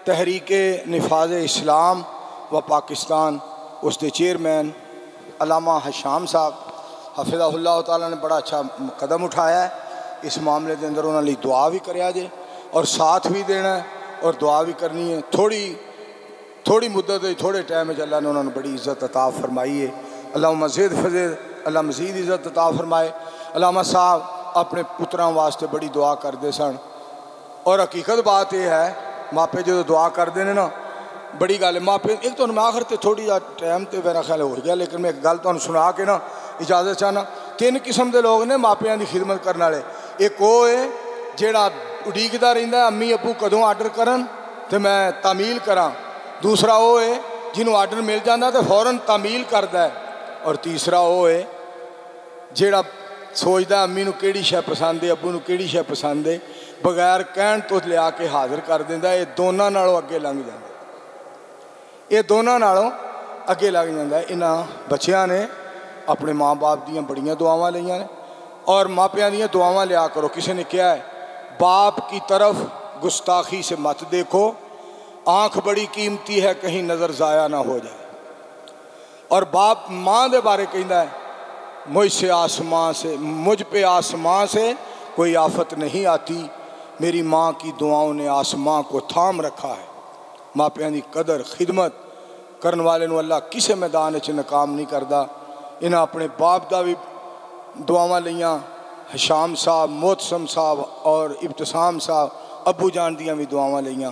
तहरीक निफाज इस्लाम व पाकिस्तान उसके चेयरमैन अल्लामा हशाम साहब हफिज़हुल्लाह ताला ने बड़ा अच्छा कदम उठाया है। इस मामले के अंदर उन्होंने दुआ भी करिया जे और साथ भी देना है और दुआ भी करनी है। थोड़ी मुद्दत थोड़े टाइम में अल्लाह ने उन्होंने बड़ी इज़्ज़त अता फरमाई है। अल्लाह मज़ीद फज़ील अल्लाह मज़ीद इज़्ज़त अता फरमाए। अल्लामा साहब अपने पुत्रां वास्ते बड़ी दुआ करते सन और हकीकत बात यह है मापे जो दुआ करते हैं ना बड़ी गल है। मापे एक तो मैं आखिर तो थोड़ी जा टाइम तो मेरा ख्याल हो गया लेकिन मैं एक गल तुहानूं सुना के ना इजाज़त चाहना। 3 किस्म के लोग ने मापियां की खिदमत करने वाले। एक वो है जिहड़ा उड़ीकदा रहिंदा अम्मी अब्बू कदों आर्डर करन तो मैं तामील करा। दूसरा वो है जिन्होंने आर्डर मिल जाता तो फौरन तामील करता है। और तीसरा वो है जिहड़ा सोचता अम्मी नूं किहड़ी शै पसंद है अब्बू नूं किहड़ी शै पसंद है बगैर कहण तो लिया के हाज़र कर दिंदा। ये दोनों नालों अगे लंघ जाता ये दोनों नालों अगे लंघ जाता है। इन्हां बच्चियां ने अपने माँ बाप दीयां बड़ियां दुआवां लईयां ने और मापियां दीयां दुआवां लिया करो। किसी ने कहा है बाप की तरफ गुस्ताखी से मत देखो, आँख बड़ी कीमती है कहीं नज़र ज़ाया ना हो जाए। और बाप माँ के बारे कहता है मुझ पे आसमां से कोई आफत नहीं आती, मेरी माँ की दुआओं ने आसमां को थाम रखा है। मापियां की कदर खिदमत करने वाले नूं अल्लाह किसी मैदान च नाकाम नहीं करता। इन्हें अपने बाप का भी दुआवां लईयां, हशाम साहब, मोहतसम साहब और इब्तिसाम साहब अबू जान दियां भी दुआवां लईयां।